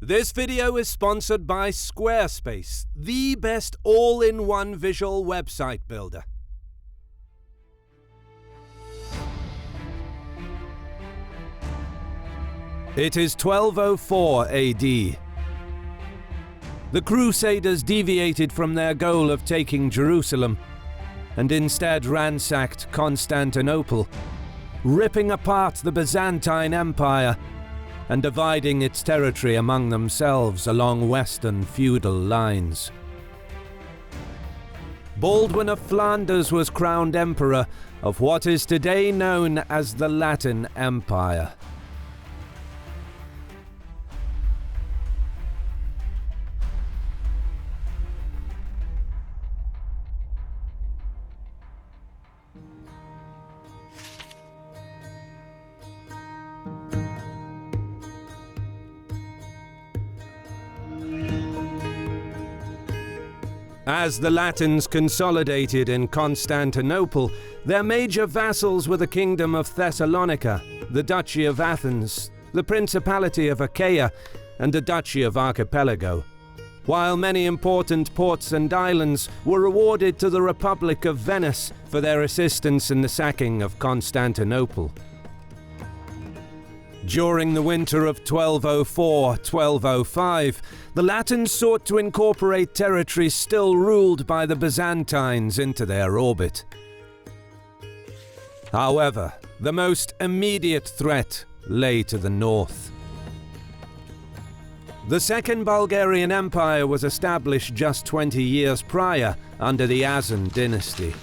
This video is sponsored by Squarespace, the best all-in-one visual website builder. It is 1204 AD. The Crusaders deviated from their goal of taking Jerusalem and instead ransacked Constantinople, ripping apart the Byzantine Empire and dividing its territory among themselves along western feudal lines. Baldwin of Flanders was crowned emperor of what is today known as the Latin Empire. As the Latins consolidated in Constantinople, their major vassals were the Kingdom of Thessalonica, the Duchy of Athens, the Principality of Achaia, and the Duchy of Archipelago, while many important ports and islands were awarded to the Republic of Venice for their assistance in the sacking of Constantinople. During the winter of 1204-1205, the Latins sought to incorporate territories still ruled by the Byzantines into their orbit. However, the most immediate threat lay to the north. The Second Bulgarian Empire was established just 20 years prior under the Asan dynasty.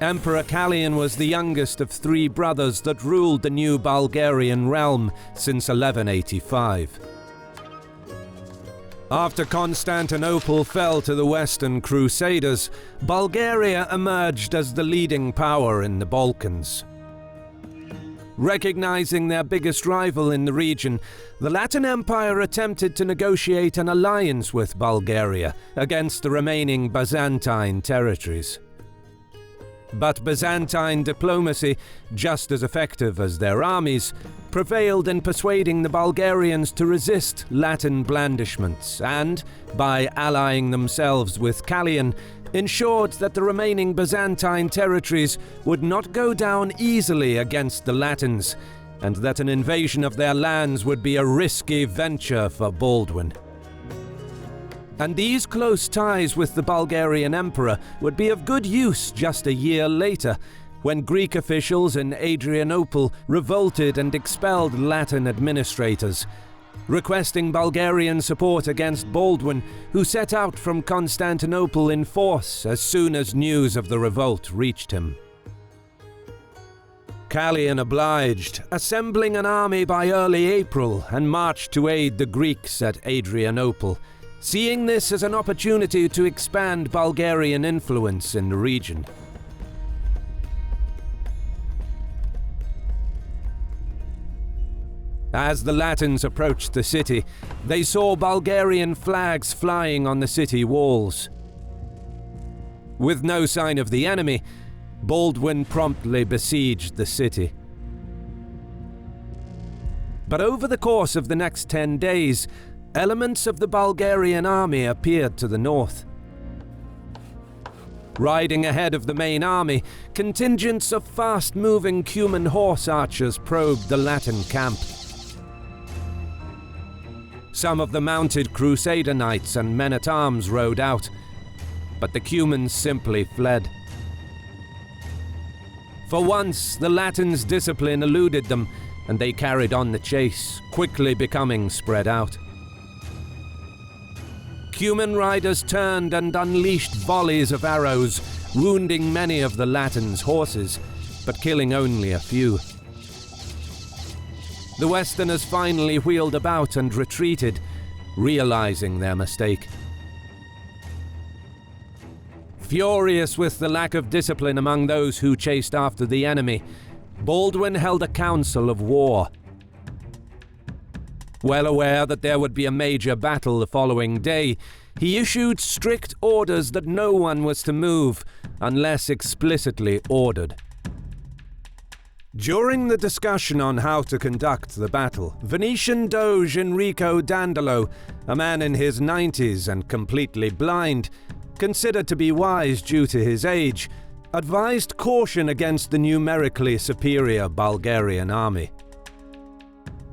Emperor Kaloyan was the youngest of three brothers that ruled the new Bulgarian realm since 1185. After Constantinople fell to the Western Crusaders, Bulgaria emerged as the leading power in the Balkans. Recognizing their biggest rival in the region, the Latin Empire attempted to negotiate an alliance with Bulgaria against the remaining Byzantine territories. But Byzantine diplomacy, just as effective as their armies, prevailed in persuading the Bulgarians to resist Latin blandishments and, by allying themselves with Kaloyan, ensured that the remaining Byzantine territories would not go down easily against the Latins, and that an invasion of their lands would be a risky venture for Baldwin. And these close ties with the Bulgarian emperor would be of good use just a year later, when Greek officials in Adrianople revolted and expelled Latin administrators, requesting Bulgarian support against Baldwin, who set out from Constantinople in force as soon as news of the revolt reached him. Kaloyan obliged, assembling an army by early April, and marched to aid the Greeks at Adrianople, seeing this as an opportunity to expand Bulgarian influence in the region. As the Latins approached the city, they saw Bulgarian flags flying on the city walls. With no sign of the enemy, Baldwin promptly besieged the city. But over the course of the next 10 days, elements of the Bulgarian army appeared to the north. Riding ahead of the main army, contingents of fast-moving Cuman horse archers probed the Latin camp. Some of the mounted Crusader knights and men-at-arms rode out, but the Cumans simply fled. For once, the Latins' discipline eluded them, and they carried on the chase, quickly becoming spread out. Cuman riders turned and unleashed volleys of arrows, wounding many of the Latins' horses, but killing only a few. The Westerners finally wheeled about and retreated, realizing their mistake. Furious with the lack of discipline among those who chased after the enemy, Baldwin held a council of war. Well aware that there would be a major battle the following day, he issued strict orders that no one was to move unless explicitly ordered. During the discussion on how to conduct the battle, Venetian Doge Enrico Dandolo, a man in his 90s and completely blind, considered to be wise due to his age, advised caution against the numerically superior Bulgarian army.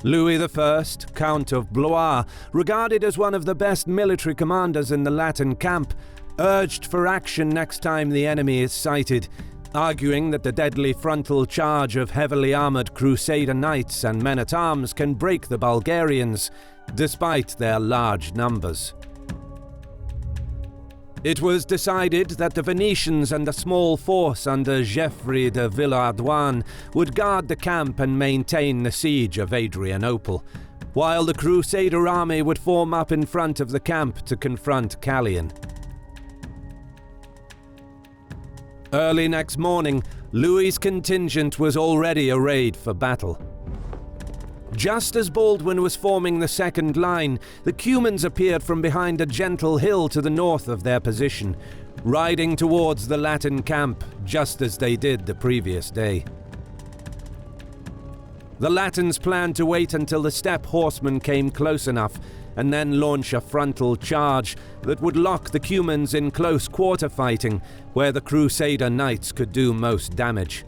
Louis I, Count of Blois, regarded as one of the best military commanders in the Latin camp, urged for action next time the enemy is sighted, arguing that the deadly frontal charge of heavily armored Crusader knights and men-at-arms can break the Bulgarians, despite their large numbers. It was decided that the Venetians and a small force under Geoffrey de Villehardouin would guard the camp and maintain the siege of Adrianople, while the Crusader army would form up in front of the camp to confront Kaloyan. Early next morning, Louis's contingent was already arrayed for battle. Just as Baldwin was forming the second line, the Cumans appeared from behind a gentle hill to the north of their position, riding towards the Latin camp just as they did the previous day. The Latins planned to wait until the steppe horsemen came close enough and then launch a frontal charge that would lock the Cumans in close quarter fighting, where the Crusader knights could do most damage.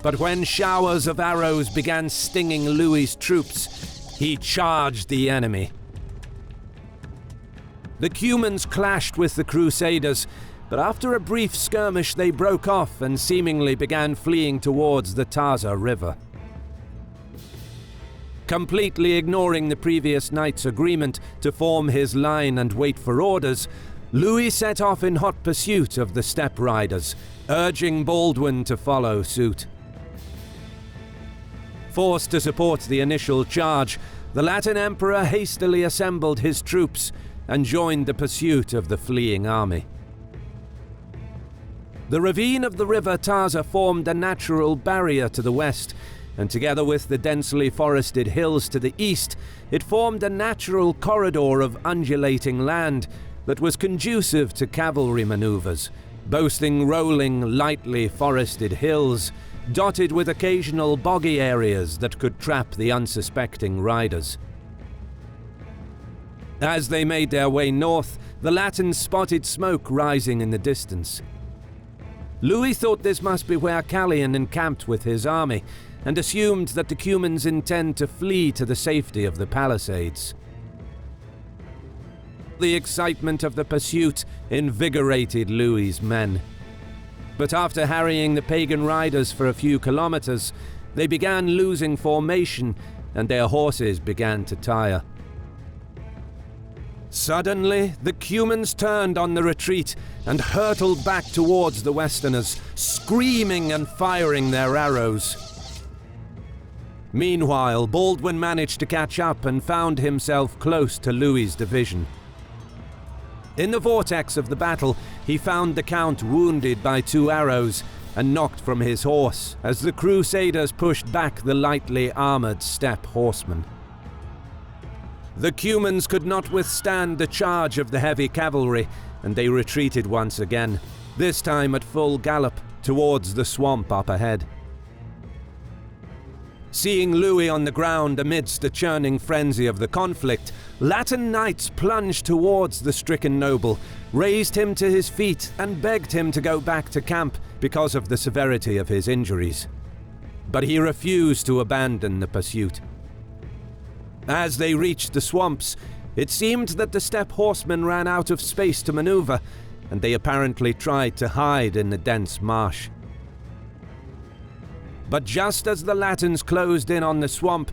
But when showers of arrows began stinging Louis's troops, he charged the enemy. The Cumans clashed with the Crusaders, but after a brief skirmish they broke off and seemingly began fleeing towards the Taza River. Completely ignoring the previous night's agreement to form his line and wait for orders, Louis set off in hot pursuit of the steppe riders, urging Baldwin to follow suit. Forced to support the initial charge, the Latin emperor hastily assembled his troops and joined the pursuit of the fleeing army. The ravine of the river Taza formed a natural barrier to the west, and together with the densely forested hills to the east, it formed a natural corridor of undulating land that was conducive to cavalry maneuvers, boasting rolling, lightly forested hills, dotted with occasional boggy areas that could trap the unsuspecting riders. As they made their way north, the Latins spotted smoke rising in the distance. Louis thought this must be where Kaloyan encamped with his army, and assumed that the Cumans intend to flee to the safety of the palisades. The excitement of the pursuit invigorated Louis's men. But after harrying the pagan riders for a few kilometers, they began losing formation and their horses began to tire. Suddenly, the Cumans turned on the retreat and hurtled back towards the Westerners, screaming and firing their arrows. Meanwhile, Baldwin managed to catch up and found himself close to Louis's division. In the vortex of the battle, he found the Count wounded by 2 arrows and knocked from his horse as the Crusaders pushed back the lightly armored steppe horsemen. The Cumans could not withstand the charge of the heavy cavalry, and they retreated once again, this time at full gallop, towards the swamp up ahead. Seeing Louis on the ground amidst the churning frenzy of the conflict, Latin knights plunged towards the stricken noble, raised him to his feet and begged him to go back to camp because of the severity of his injuries. But he refused to abandon the pursuit. As they reached the swamps, it seemed that the steppe horsemen ran out of space to maneuver, and they apparently tried to hide in the dense marsh. But just as the Latins closed in on the swamp,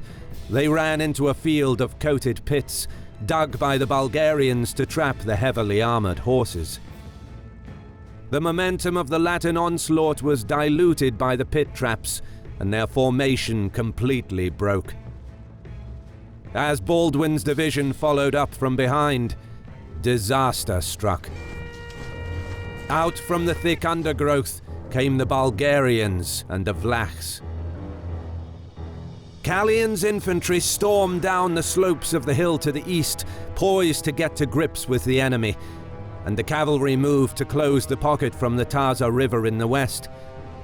they ran into a field of coated pits, dug by the Bulgarians to trap the heavily armored horses. The momentum of the Latin onslaught was diluted by the pit traps, and their formation completely broke. As Baldwin's division followed up from behind, disaster struck. Out from the thick undergrowth came the Bulgarians and the Vlachs. Kaloyan's infantry stormed down the slopes of the hill to the east, poised to get to grips with the enemy. and the cavalry moved to close the pocket from the Taza River in the west,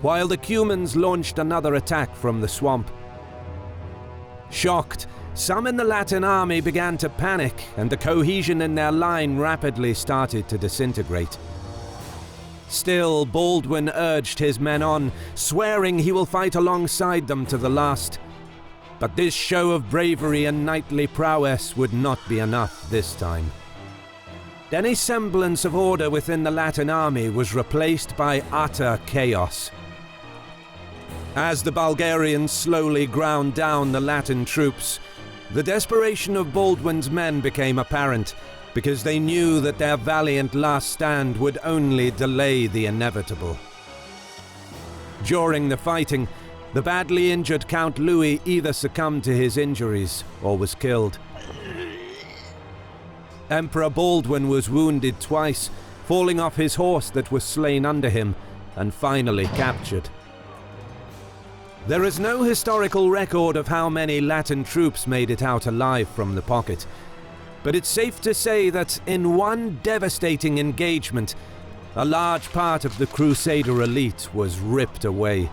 while the Cumans launched another attack from the swamp. Shocked, some in the Latin army began to panic, and the cohesion in their line rapidly started to disintegrate. Still, Baldwin urged his men on, swearing he will fight alongside them to the last. But this show of bravery and knightly prowess would not be enough this time. Any semblance of order within the Latin army was replaced by utter chaos. As the Bulgarians slowly ground down the Latin troops, the desperation of Baldwin's men became apparent, because they knew that their valiant last stand would only delay the inevitable. During the fighting, the badly injured Count Louis either succumbed to his injuries or was killed. Emperor Baldwin was wounded twice, falling off his horse that was slain under him, and finally captured. There is no historical record of how many Latin troops made it out alive from the pocket, but it's safe to say that in one devastating engagement, a large part of the Crusader elite was ripped away.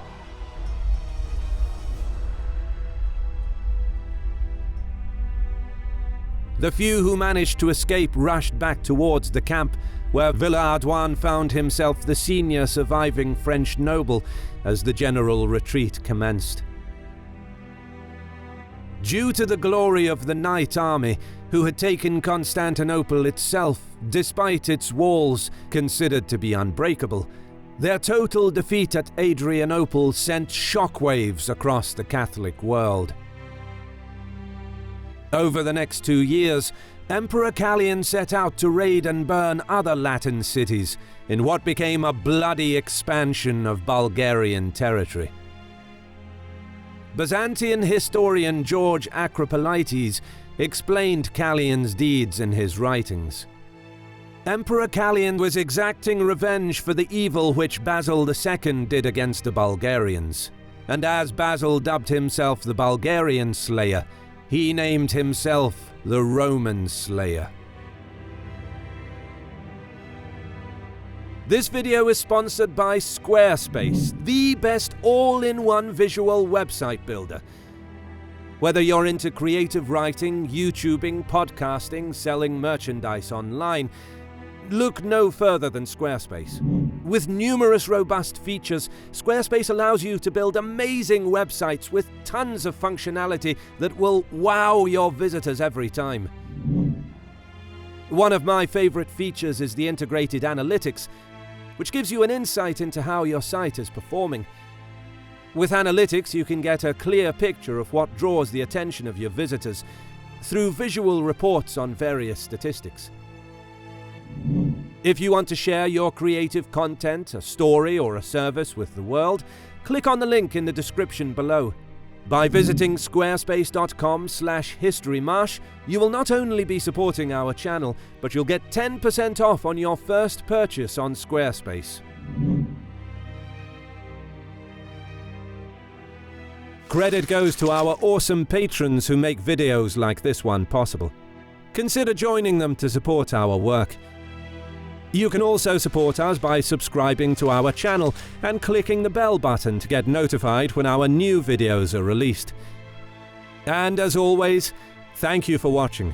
The few who managed to escape rushed back towards the camp, where Villehardouin found himself the senior surviving French noble as the general retreat commenced. Due to the glory of the Knight army, who had taken Constantinople itself, despite its walls considered to be unbreakable, their total defeat at Adrianople sent shockwaves across the Catholic world. Over the next 2 years, Emperor Kaloyan set out to raid and burn other Latin cities in what became a bloody expansion of Bulgarian territory. Byzantian historian George Acropolites explained Kaloyan's deeds in his writings. Emperor Kaloyan was exacting revenge for the evil which Basil II did against the Bulgarians, and as Basil dubbed himself the Bulgarian Slayer, he named himself the Roman Slayer. This video is sponsored by Squarespace, the best all-in-one visual website builder. Whether you're into creative writing, YouTubing, podcasting, selling merchandise online, look no further than Squarespace. With numerous robust features, Squarespace allows you to build amazing websites with tons of functionality that will wow your visitors every time. One of my favorite features is the integrated analytics, which gives you an insight into how your site is performing. With analytics, you can get a clear picture of what draws the attention of your visitors through visual reports on various statistics. If you want to share your creative content, a story, or a service with the world, click on the link in the description below. By visiting squarespace.com/HistoryMarche, you will not only be supporting our channel, but you'll get 10% off on your first purchase on Squarespace. Credit goes to our awesome patrons who make videos like this one possible. Consider joining them to support our work. You can also support us by subscribing to our channel and clicking the bell button to get notified when our new videos are released. And as always, thank you for watching.